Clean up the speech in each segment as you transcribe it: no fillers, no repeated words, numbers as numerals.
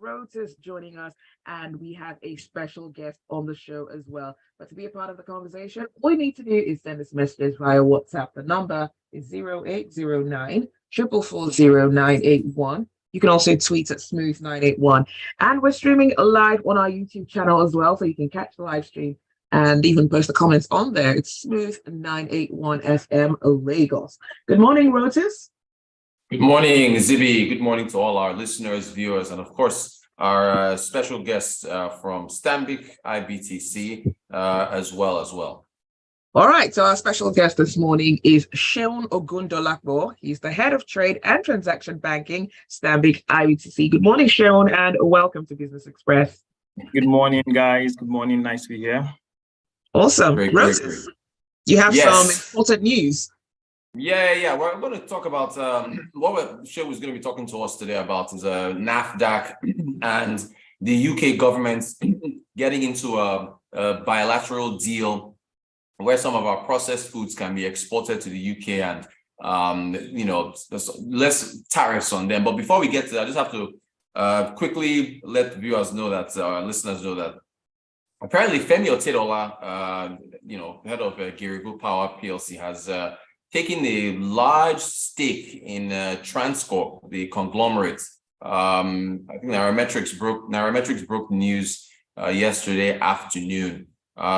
Rotus joining us, and we have a special guest on the show as well. But to be a part of the conversation, all you need to do is send us messages via WhatsApp. The number is 0809 444 0981. You can also tweet at Smooth981. And we're streaming live on our YouTube channel as well, so you can catch the live stream and even post the comments on there. It's Smooth981 FM Lagos. Good morning, Rotus. Good morning, Zibby. Good morning to all our listeners, viewers, and of course, our special guests from Stanbic, IBTC as well. All right, so our special guest this morning is Seun Ogundolapo. He's the head of trade and transaction banking, Stanbic IBTC. Good morning, Seun, and welcome to Business Express. Good morning, guys. Good morning. Nice to be here. Awesome. Great. You have some important news. Yeah. We're going to talk about what Seun was going to be talking to us today about is NAFDAC and the UK government getting into a bilateral deal where some of our processed foods can be exported to the UK and, there's less tariffs on them. But before we get to that, I just have to quickly let viewers know that, our listeners know that apparently Femi Otedola, head of Giribu Power PLC, has taken a large stake in Transcorp, the conglomerate. I think Nairametrics broke news yesterday afternoon.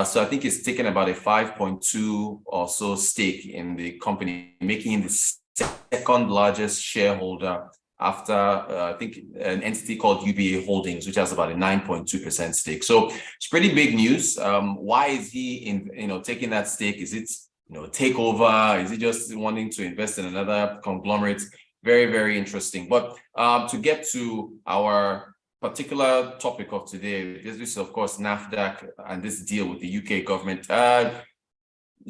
So I think it's taken about a 5.2 or so stake in the company, making him the second largest shareholder after I think an entity called UBA Holdings, which has about a 9.2% stake. So it's pretty big news. Why is he taking that stake? Is it takeover? Is he just wanting to invest in another conglomerate? Very, very interesting. But to get to our particular topic of today, this is of course NAFDAC and this deal with the UK government.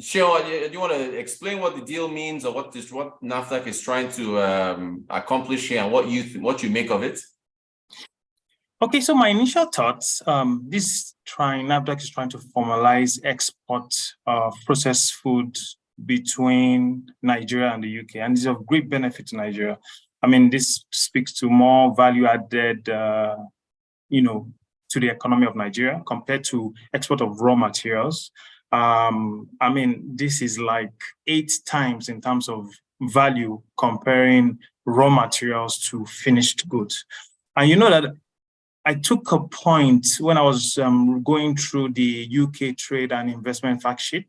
Seun, do you want to explain what the deal means, or what NAFDAC is trying to accomplish here, and what you make of it? Okay, so my initial thoughts: NAFDAC is trying to formalize export of processed food between Nigeria and the UK, and it's of great benefit to Nigeria. I mean, this speaks to more value added, to the economy of Nigeria compared to export of raw materials. I mean, this is like 8 times in terms of value comparing raw materials to finished goods. And you know that I took a point when I was going through the UK trade and investment fact sheet.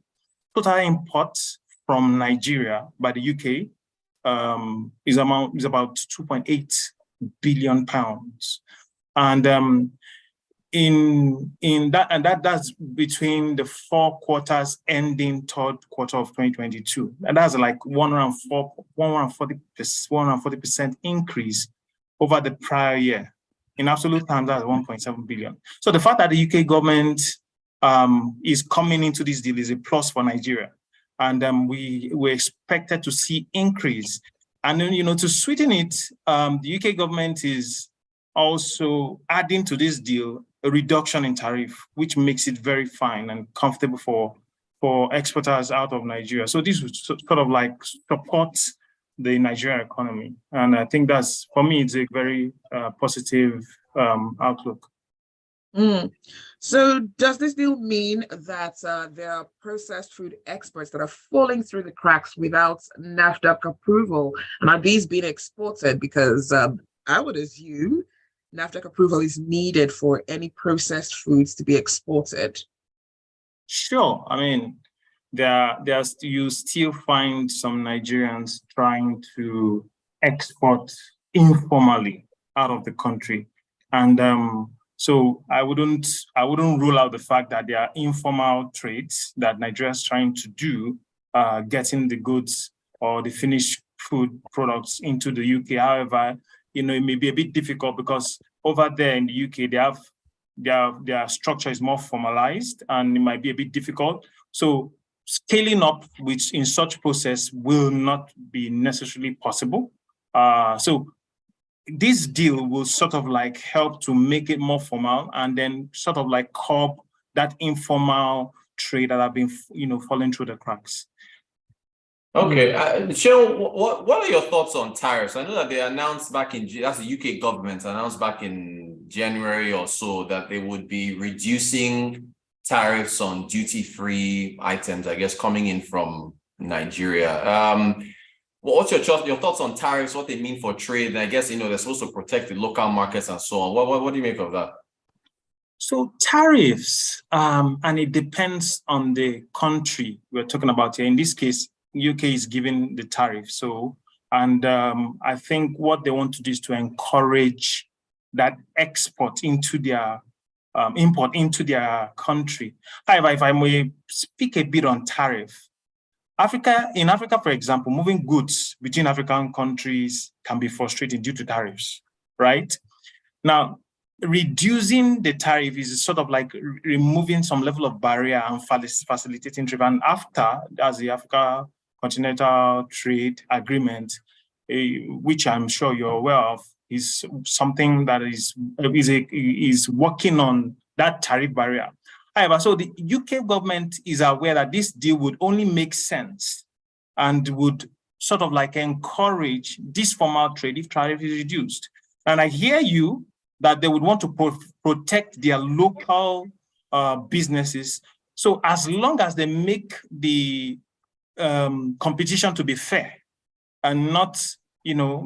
Total imports from Nigeria by the UK is about 2.8 billion pounds, and that's between the 4 quarters ending third quarter of 2022, and that's like 140% increase over the prior year. In absolute terms, that's 1.7 billion. So the fact that the UK government is coming into this deal is a plus for Nigeria. And we were expected to see increase. And then, to sweeten it, the UK government is also adding to this deal a reduction in tariff, which makes it very fine and comfortable for exporters out of Nigeria. So this would sort of like support the Nigerian economy. And I think that's, for me, it's a very positive outlook. So does this deal mean that there are processed food exports that are falling through the cracks without NAFDAC approval? And are these being exported? Because I would assume NAFDAC approval is needed for any processed foods to be exported. Sure. I mean, you still find some Nigerians trying to export informally out of the country. And so I wouldn't rule out the fact that there are informal trades that Nigeria is trying to do, getting the goods or the finished food products into the UK. However, it may be a bit difficult because over there in the UK, their structure is more formalized and it might be a bit difficult. So scaling up in such process will not be necessarily possible. So this deal will sort of like help to make it more formal and then sort of like curb that informal trade that have been, falling through the cracks. Okay, Seun, what are your thoughts on tariffs? I know that they announced back in, that's the UK government announced back in January or so that they would be reducing tariffs on duty-free items, I guess, coming in from Nigeria. What's your thoughts on tariffs, what they mean for trade? And I guess, they're supposed to protect the local markets and so on. What do you make of that? So tariffs, and it depends on the country we're talking about here. In this case, UK is giving the tariff. So, and I think what they want to do is to encourage that export into their import into their country. However, if I may speak a bit on tariff, in Africa, for example, moving goods between African countries can be frustrating due to tariffs, right? Now, reducing the tariff is sort of like removing some level of barrier and facilitating trade. And after, as the Africa Continental Trade Agreement, which I'm sure you're aware of, is something that is working on that tariff barrier. However, so the UK government is aware that this deal would only make sense and would sort of like encourage this formal trade if tariff is reduced. And I hear you that they would want to protect their local businesses. So as long as they make the competition to be fair and not,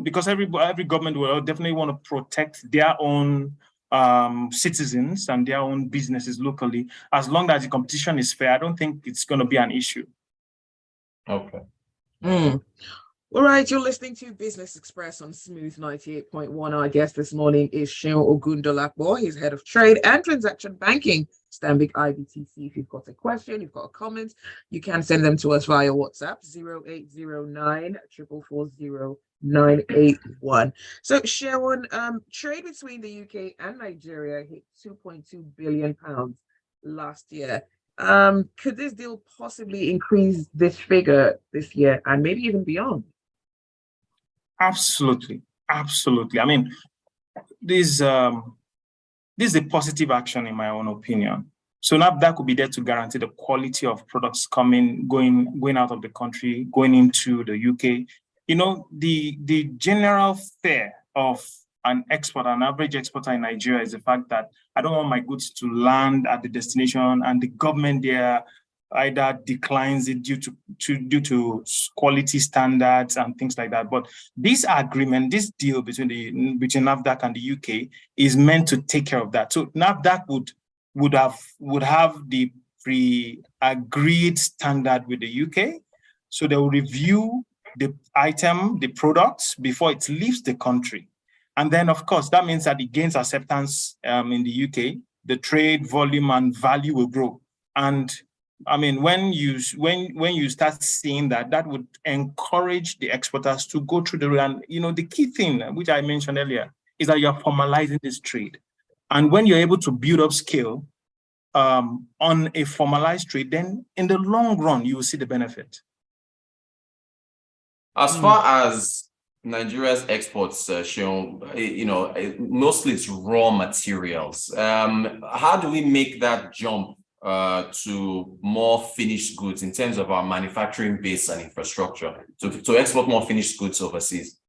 because every government will definitely want to protect their own citizens and their own businesses locally. As long as the competition is fair, I don't think it's going to be an issue. Okay. All right, you're listening to Business Express on Smooth 98.1. Our guest this morning is Seun Ogundolapo. He's head of trade and transaction banking, Stanbic IBTC. If you've got a question, you've got a comment, you can send them to us via WhatsApp 0809 440 981. So, Seun, trade between the UK and Nigeria hit £2.2 billion last year. Could this deal possibly increase this figure this year and maybe even beyond? Absolutely. I mean, this is a positive action in my own opinion. So NAFDAC could be there to guarantee the quality of products going out of the country, going into the UK. The general fare of an average exporter in Nigeria is the fact that I don't want my goods to land at the destination and the government there either declines it due to quality standards and things like that. But this deal between NAFDAC and the UK is meant to take care of that. So NAFDAC would have the pre-agreed standard with the UK. So they will review the products before it leaves the country. And then, of course, that means that it gains acceptance in the UK, the trade volume and value will grow. And I mean, when you start seeing that would encourage the exporters to go through the key thing, which I mentioned earlier, is that you're formalizing this trade. And when you're able to build up scale on a formalized trade, then in the long run, you will see the benefit. As far as Nigeria's exports, Seun, mostly it's raw materials. How do we make that jump to more finished goods in terms of our manufacturing base and infrastructure to export more finished goods overseas?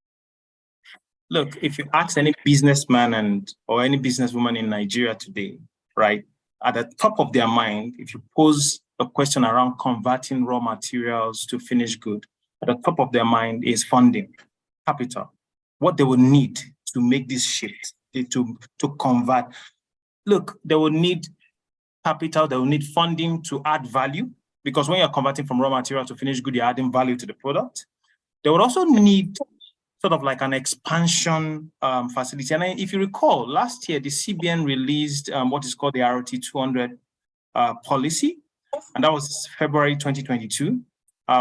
Look, if you ask any businessman or any businesswoman in Nigeria today, right, at the top of their mind, if you pose a question around converting raw materials to finished good, at the top of their mind is funding, capital, what they will need to make this shift, to convert. Look, they will need capital, they will need funding to add value, because when you're converting from raw material to finished good, you're adding value to the product. They would also need sort of like an expansion facility. And if you recall, last year, the CBN released what is called the ROT 200 policy, and that was February 2022,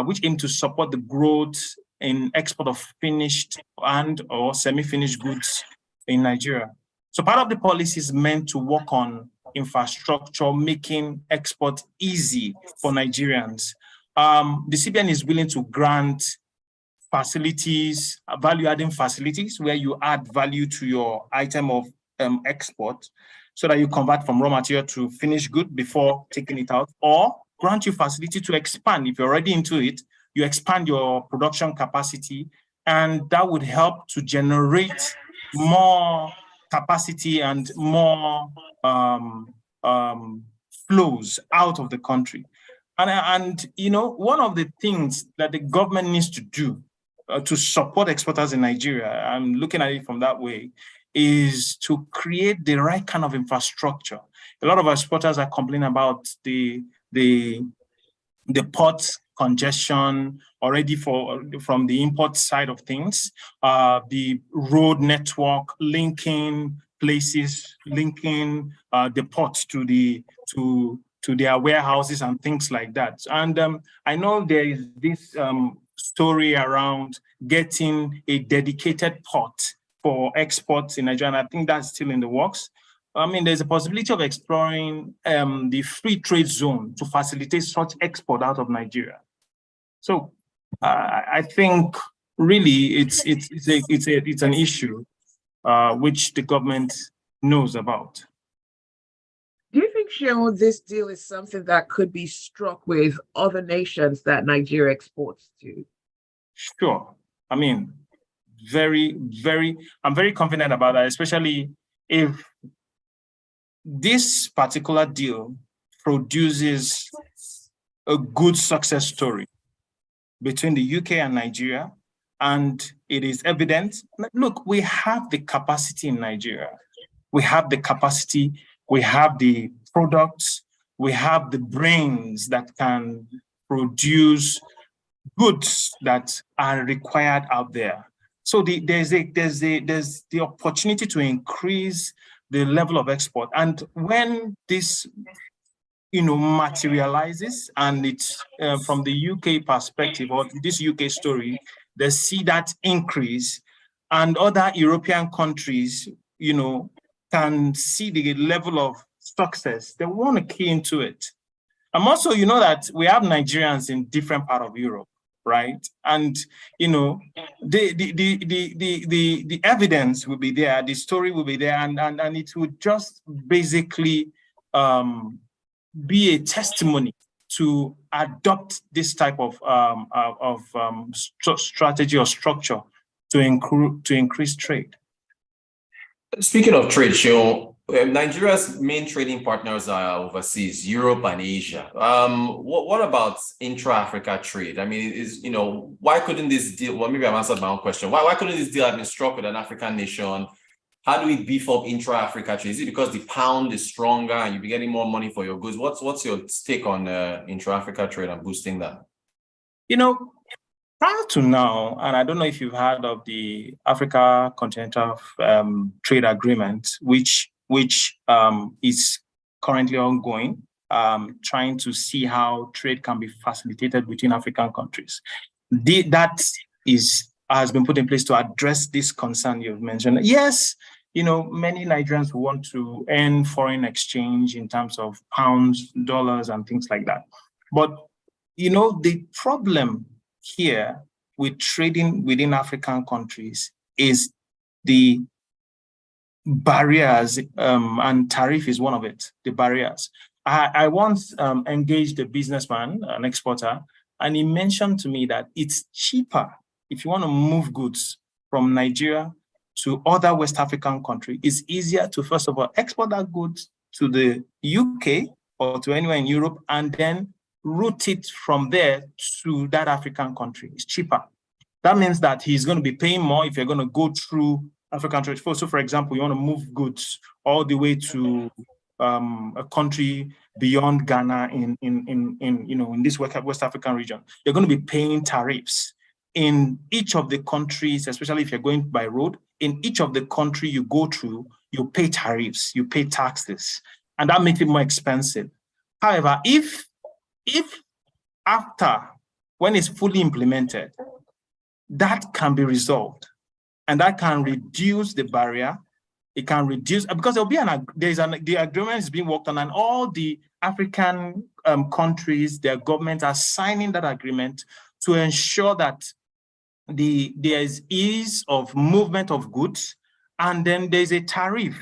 which aimed to support the growth in export of finished and or semi-finished goods in Nigeria. So part of the policy is meant to work on infrastructure, making export easy for Nigerians. The CBN is willing to grant facilities, value-adding facilities, where you add value to your item of export so that you convert from raw material to finished good before taking it out, or grant you facility to expand. If you're already into it, you expand your production capacity, and that would help to generate more capacity and more flows out of the country. And you know, one of the things that the government needs to do to support exporters in Nigeria, I'm looking at it from that way, is to create the right kind of infrastructure. A lot of exporters are complaining about the port congestion already from the import side of things, the road network linking places, linking the ports to their warehouses and things like that. And I know there is this story around getting a dedicated port for exports in Nigeria, and I think that's still in the works. I mean, there's a possibility of exploring the free trade zone to facilitate such export out of Nigeria. So I think really it's an issue which the government knows about. Do you think, Seun, this deal is something that could be struck with other nations that Nigeria exports to? Sure. I mean, I'm very confident about that, especially if this particular deal produces a good success story between the UK and Nigeria, and it is evident. Look, we have the capacity in Nigeria. We have the capacity, we have the products, we have the brains that can produce goods that are required out there. So there's the opportunity to increase the level of export. And when this materializes, and it's from the UK perspective, or this UK story, they see that increase, and other European countries, can see the level of success, they want to key into it. And also, that we have Nigerians in different parts of Europe, right? And the evidence will be there, the story will be there, and it would just basically be a testimony to adopt this type of strategy or structure to increase trade. Speaking of trade, Seun, Nigeria's main trading partners are overseas, Europe and Asia. What about intra-Africa trade? I mean, why couldn't this deal? Well, maybe I've answered my own question. Why couldn't this deal have been struck with an African nation? How do we beef up intra-Africa trade? Is it because the pound is stronger and you'll be getting more money for your goods? What's your take on intra-Africa trade and boosting that? Prior to now, and I don't know if you've heard of the Africa Continental Trade Agreement, which is currently ongoing, trying to see how trade can be facilitated between African countries. That has been put in place to address this concern you've mentioned. Yes, many Nigerians want to earn foreign exchange in terms of pounds, dollars, and things like that. But, the problem here with trading within African countries is the barriers, and tariff is one of it, the barriers. I once engaged a businessman, an exporter, and he mentioned to me that it's cheaper if you want to move goods from Nigeria to other West African countries. It's easier to, first of all, export that goods to the UK or to anywhere in Europe, and then route it from there to that African country. It's cheaper. That means that he's going to be paying more if you're going to go through African trade. So, for example, you want to move goods all the way to a country beyond Ghana in this West African region. You're going to be paying tariffs in each of the countries, especially if you're going by road. In each of the country you go through, you pay tariffs, you pay taxes, and that makes it more expensive. However, if after, when it's fully implemented, that can be resolved, and that can reduce the barrier. It can reduce, because the agreement is being worked on, and all the African countries, their governments are signing that agreement to ensure that there is ease of movement of goods, and then there's a tariff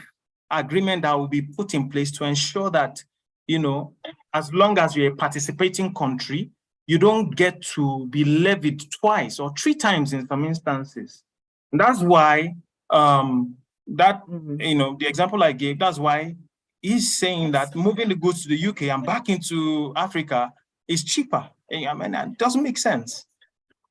agreement that will be put in place to ensure that, as long as you're a participating country, you don't get to be levied twice or 3 times in some instances. And that's why that, the example I gave, that's why he's saying that moving the goods to the UK and back into Africa is cheaper. I mean, that doesn't make sense.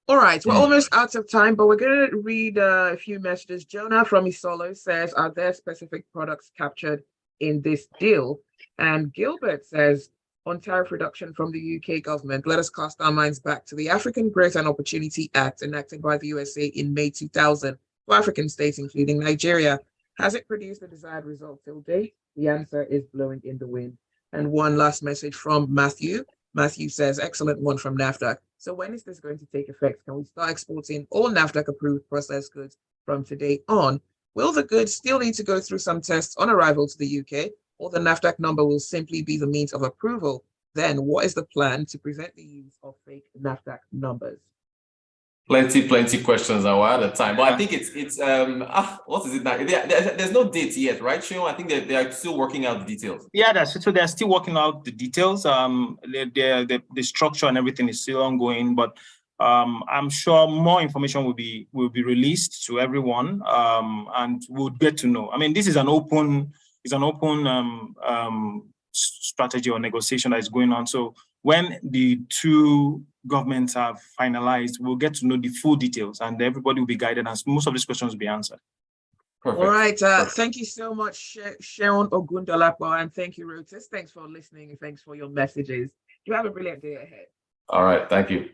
All right, we're almost out of time, but we're going to read a few messages. Jonah from Isolo says, are there specific products captured in this deal? And Gilbert says, on tariff reduction from the UK government, let us cast our minds back to the African Growth and Opportunity Act enacted by the USA in May 2000 for African states, including Nigeria. Has it produced the desired result till date? The answer is blowing in the wind. And one last message from Matthew. Matthew says, excellent one from NAFDAC. So when is this going to take effect? Can we start exporting all NAFDAC approved processed goods from today on? Will the goods still need to go through some tests on arrival to the UK, or the NAFDAC number will simply be the means of approval? Then what is the plan to prevent the use of fake NAFDAC numbers? Plenty questions are at a time, but I think it's what is it now? There's no date yet, right, Seun? I think they are still working out the details. Yeah, they're still working out the details. The structure and everything is still ongoing, but I'm sure more information will be released to everyone, and we'll get to know. I mean, this is an open strategy or negotiation that is going on. So when the two governments have finalized, we'll get to know the full details, and everybody will be guided, and most of these questions will be answered. Perfect. All right. Thank you so much, Seun Ogundolapo, and thank you, Rotus. Thanks for listening, and thanks for your messages. You have a brilliant day ahead. All right. Thank you.